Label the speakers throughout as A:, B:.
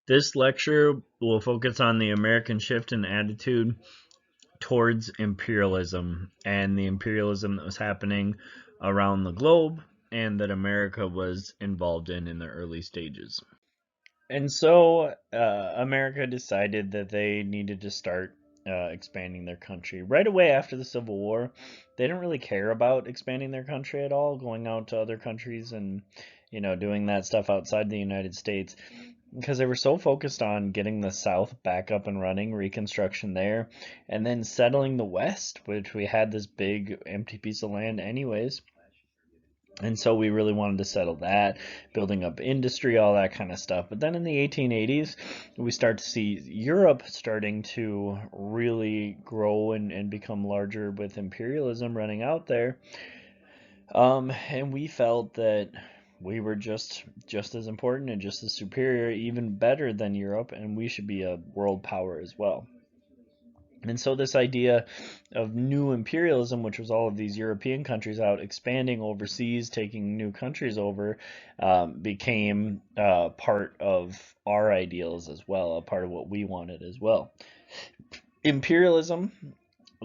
A: This lecture will focus on the American shift in attitude towards imperialism and the imperialism that was happening around the globe and that America was involved in the early stages. And so America decided that they needed to start expanding their country. Right away after the Civil War, they didn't really care about expanding their country at all, going out to other countries and, doing that stuff outside the United States because they were so focused on getting the South back up and running, reconstruction there, and then settling the West, which we had this big empty piece of land anyways. And so we really wanted to settle that, building up industry, all that kind of stuff. But then in the 1880s, we start to see Europe starting to really grow and become larger with imperialism running out there. And we felt that we were just as important and just as superior, even better than Europe, and we should be a world power as well. And so this idea of new imperialism, which was all of these European countries out expanding overseas, taking new countries over, became part of our ideals as well, a part of what we wanted as well. Imperialism,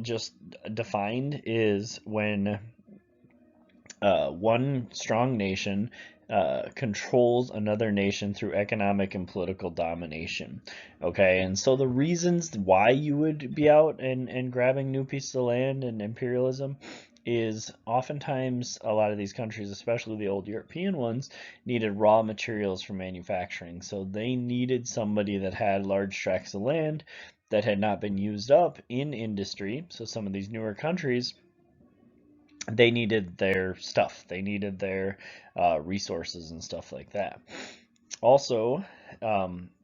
A: just defined, is when one strong nation controls another nation through economic and political domination. Okay, and so the reasons why you would be out and grabbing new pieces of land and imperialism is oftentimes a lot of these countries, especially the old European ones, needed raw materials for manufacturing. So they needed somebody that had large tracts of land that had not been used up in industry. So some of these newer countries, they needed their stuff. They needed their resources and stuff like that. Also,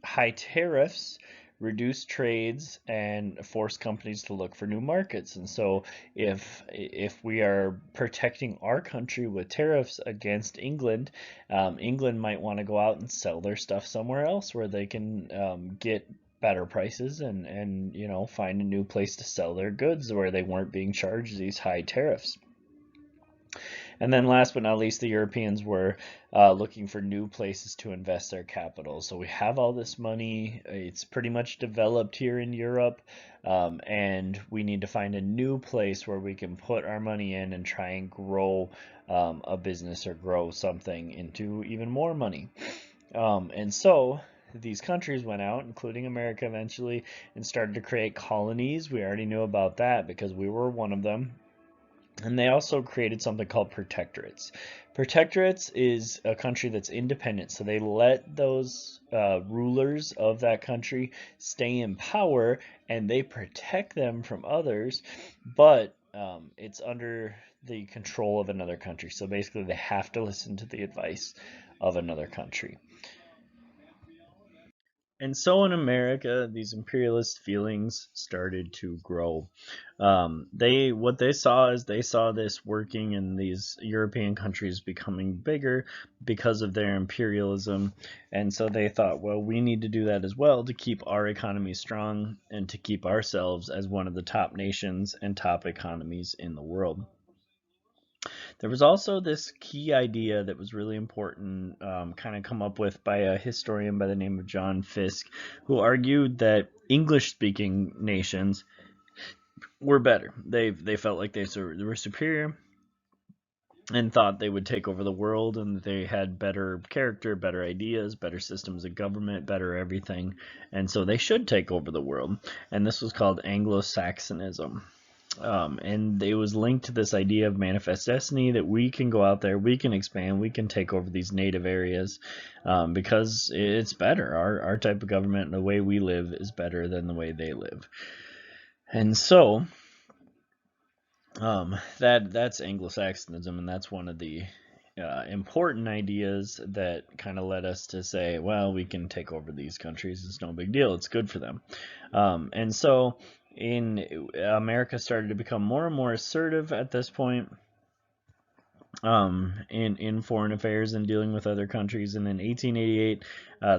A: high tariffs reduce trades and force companies to look for new markets. And so, if we are protecting our country with tariffs against England, England might want to go out and sell their stuff somewhere else where they can get better prices and find a new place to sell their goods where they weren't being charged these high tariffs. And then last but not least, the Europeans were looking for new places to invest their capital. So we have all this money. It's pretty much developed here in Europe. And we need to find a new place where we can put our money in and try and grow a business or grow something into even more money. And so these countries went out, including America eventually, and started to create colonies. We already knew about that because we were one of them. And they also created something called protectorates. Protectorates is a country that's independent, so they let those rulers of that country stay in power, and they protect them from others, but it's under the control of another country. So basically, they have to listen to the advice of another country. And so in America, these imperialist feelings started to grow. What they saw is they saw this working in these European countries becoming bigger because of their imperialism, and so they thought, well, we need to do that as well to keep our economy strong and to keep ourselves as one of the top nations and top economies in the world. There was also this key idea that was really important, kind of come up with by a historian by the name of John Fiske, who argued that English-speaking nations were better. They felt like they were superior and thought they would take over the world, and they had better character, better ideas, better systems of government, better everything, and so they should take over the world. And this was called Anglo-Saxonism. And it was linked to this idea of manifest destiny, that we can go out there, we can expand, we can take over these native areas because it's better. Our type of government and the way we live is better than the way they live. And so that's Anglo-Saxonism, and that's one of the important ideas that kind of led us to say, well, we can take over these countries. It's no big deal. It's good for them. And so in America started to become more and more assertive at this point. in foreign affairs and dealing with other countries. And in 1888,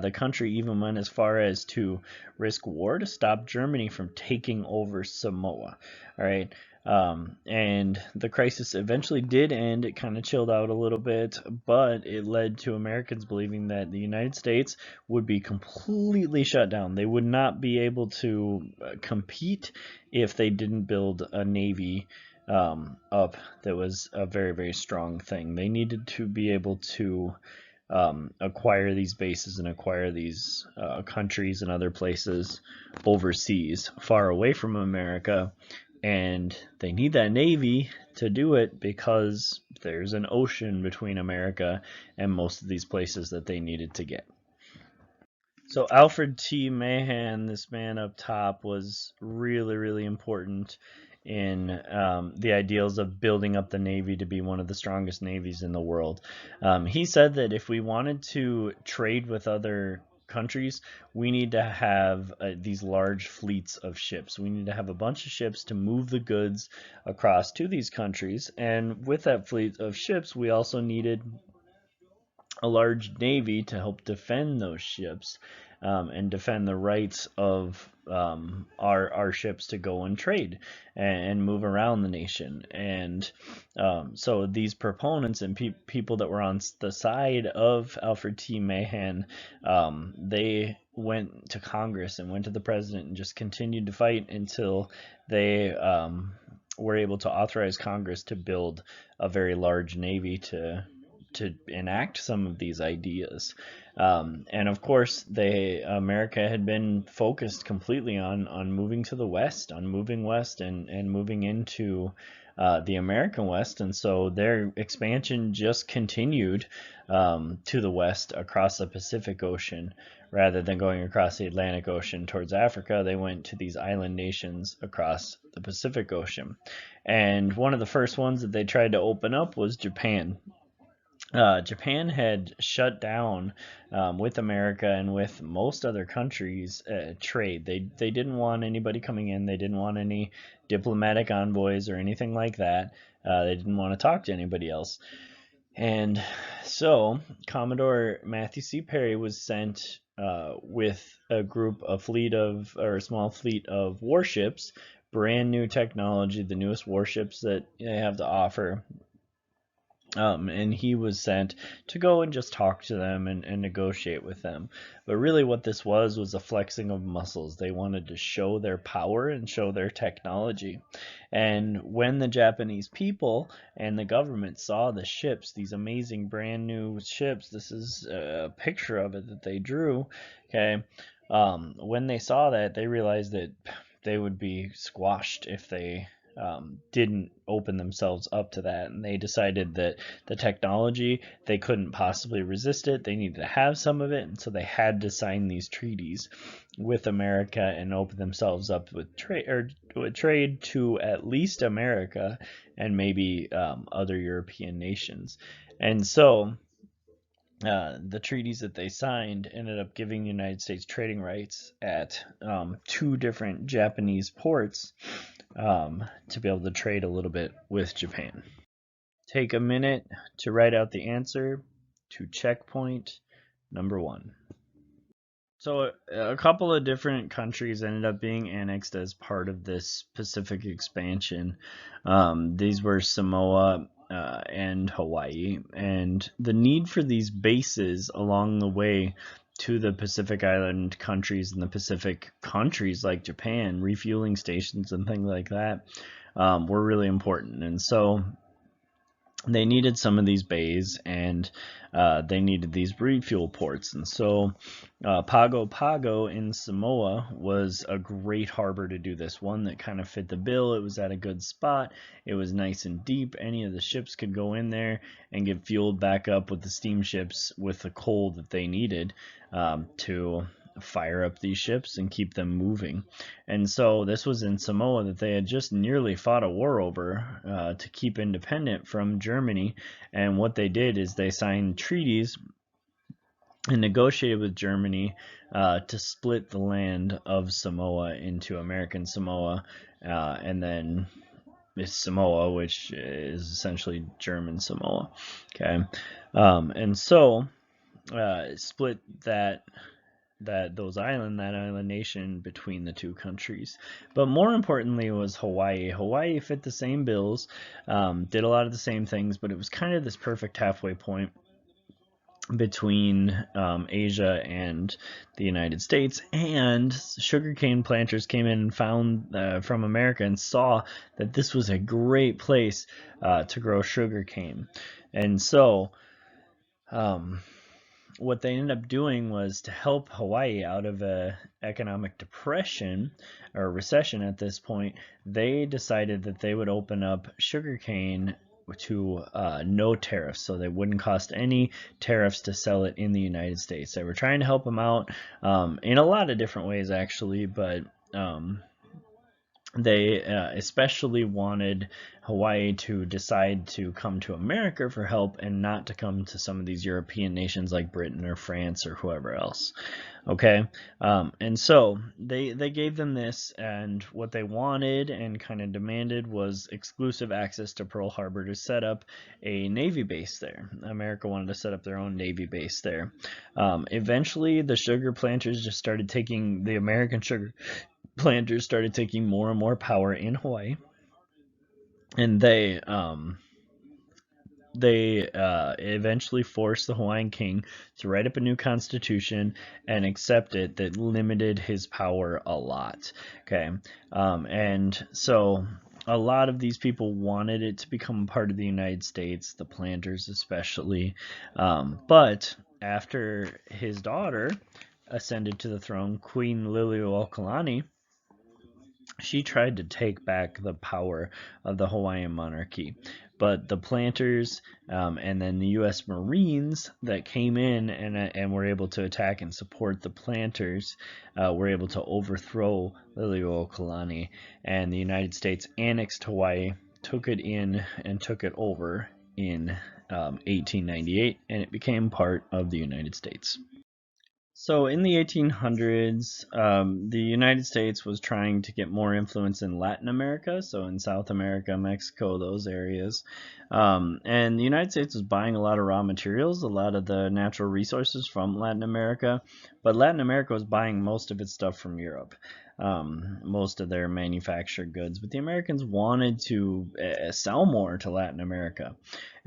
A: the country even went as far as to risk war to stop Germany from taking over Samoa. All right. And the crisis eventually did end. It kind of chilled out a little bit, but it led to Americans believing that the United States would be completely shut down. They would not be able to compete if they didn't build a navy up that was a very, very strong thing. They needed to be able to acquire these bases and acquire these countries and other places overseas, far away from America. And they need that navy to do it because there's an ocean between America and most of these places that they needed to get. So Alfred T. Mahan, this man up top, was really, really important in the ideals of building up the Navy to be one of the strongest navies in the world. He said that if we wanted to trade with other countries, we need to have these large fleets of ships. We need to have a bunch of ships to move the goods across to these countries. And with that fleet of ships, we also needed a large navy to help defend those ships and defend the rights of our ships to go and trade and move around the nation. And so these proponents and people that were on the side of Alfred T. Mahan, they went to Congress and went to the president and just continued to fight until they were able to authorize Congress to build a very large navy to enact some of these ideas. And of course, America had been focused completely on moving to the west, on moving west and moving into the American West. And so their expansion just continued to the west across the Pacific Ocean. Rather than going across the Atlantic Ocean towards Africa, they went to these island nations across the Pacific Ocean. And one of the first ones that they tried to open up was Japan. Japan had shut down with America and with most other countries trade. They didn't want anybody coming in. They didn't want any diplomatic envoys or anything like that. They didn't want to talk to anybody else. And so Commodore Matthew C. Perry was sent with a small fleet of warships, brand new technology, the newest warships that they have to offer. And he was sent to go and just talk to them and negotiate with them. But really what this was a flexing of muscles. They wanted to show their power and show their technology. And when the Japanese people and the government saw the ships, these amazing brand new ships, this is a picture of it that they drew, okay, when they saw that, they realized that they would be squashed if they didn't open themselves up to that, and they decided that the technology, they couldn't possibly resist it. They needed to have some of it, and so they had to sign these treaties with America and open themselves up with trade to at least America and maybe other European nations. And so the treaties that they signed ended up giving the United States trading rights at two different Japanese ports to be able to trade a little bit with Japan. Take a minute to write out the answer to checkpoint number 1. So a couple of different countries ended up being annexed as part of this Pacific expansion. These were Samoa and Hawaii, and the need for these bases along the way to the Pacific Island countries and the Pacific countries like Japan, refueling stations and things like that, were really important. And so they needed some of these bays, and they needed these refuel ports. And so Pago Pago in Samoa was a great harbor to do this, one that kind of fit the bill. It was at a good spot. It was nice and deep. Any of the ships could go in there and get fueled back up with the steamships with the coal that they needed to fire up these ships and keep them moving. And so this was in Samoa that they had just nearly fought a war over to keep independent from Germany. And what they did is they signed treaties and negotiated with Germany to split the land of Samoa into American Samoa, and then is Samoa, which is essentially German Samoa. Okay, and so split that island nation between the two countries. But more importantly was Hawaii. Hawaii fit the same bills, did a lot of the same things, but it was kind of this perfect halfway point between Asia and the United States, and sugarcane planters came in and found from America and saw that this was a great place to grow sugarcane. And so what they ended up doing was to help Hawaii out of a economic depression or recession at this point. They decided that they would open up sugarcane to no tariffs, so they wouldn't cost any tariffs to sell it in the United States. They were trying to help them out in a lot of different ways, actually, but they especially wanted Hawaii to decide to come to America for help and not to come to some of these European nations like Britain or France or whoever else. Okay, and so they gave them this, and what they wanted and kind of demanded was exclusive access to Pearl Harbor to set up a Navy base there. America wanted to set up their own Navy base there. Eventually, the sugar planters just started taking the American sugar planters started taking more and more power in Hawaii, and they eventually forced the Hawaiian king to write up a new constitution and accept it that limited his power a lot. Okay, and so a lot of these people wanted it to become part of the United States, the planters especially, but after his daughter ascended to the throne, Queen Liliuokalani, she tried to take back the power of the Hawaiian monarchy. But the planters and then the U.S. Marines that came in and were able to attack and support the planters were able to overthrow Liliuokalani, and the United States annexed Hawaii, took it in, and took it over in 1898, and it became part of the United States. So in the 1800s, the United States was trying to get more influence in Latin America, so in South America, Mexico, those areas. And the United States was buying a lot of raw materials, a lot of the natural resources from Latin America, but Latin America was buying most of its stuff from Europe, most of their manufactured goods. But the Americans wanted to sell more to Latin America.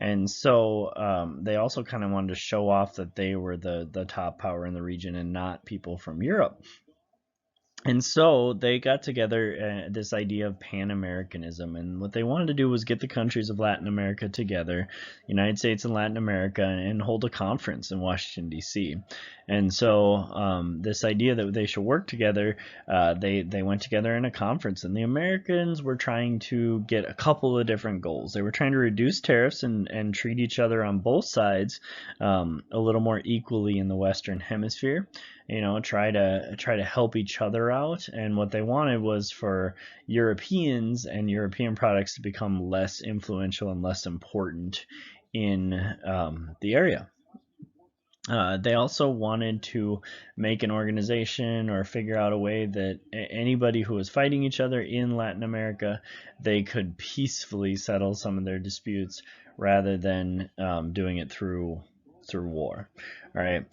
A: And so they also kind of wanted to show off that they were the top power in the region and not people from Europe. And so they got together this idea of Pan-Americanism, and what they wanted to do was get the countries of Latin America together, United States and Latin America, and hold a conference in Washington, D.C. And so this idea that they should work together, they went together in a conference, and the Americans were trying to get a couple of different goals. They were trying to reduce tariffs and treat each other on both sides a little more equally in the Western Hemisphere. Try to help each other out, and what they wanted was for Europeans and European products to become less influential and less important in the area. They also wanted to make an organization or figure out a way that anybody who was fighting each other in Latin America, they could peacefully settle some of their disputes rather than doing it through war. All right.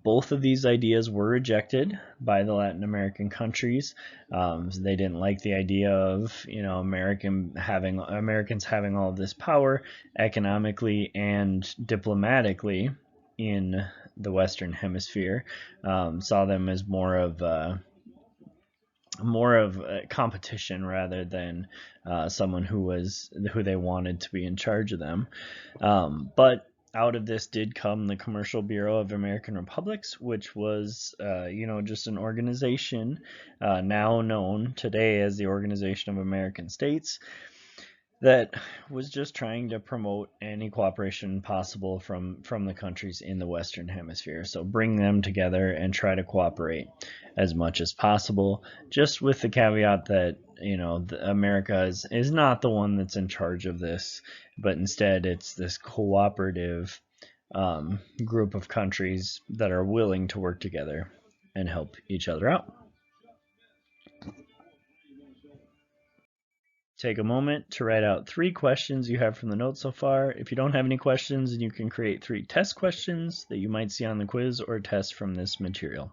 A: Both of these ideas were rejected by the Latin American countries. They didn't like the idea of Americans having all of this power economically and diplomatically in the Western Hemisphere. Saw them as more of a competition rather than someone who they wanted to be in charge of them. But out of this did come the Commercial Bureau of American Republics, which was, just an organization now known today as the Organization of American States, that was just trying to promote any cooperation possible from the countries in the Western Hemisphere. So bring them together and try to cooperate as much as possible, just with the caveat that America is not the one that's in charge of this, but instead it's this cooperative group of countries that are willing to work together and help each other out. Take a moment to write out 3 questions you have from the notes so far. If you don't have any questions, then you can create 3 test questions that you might see on the quiz or test from this material.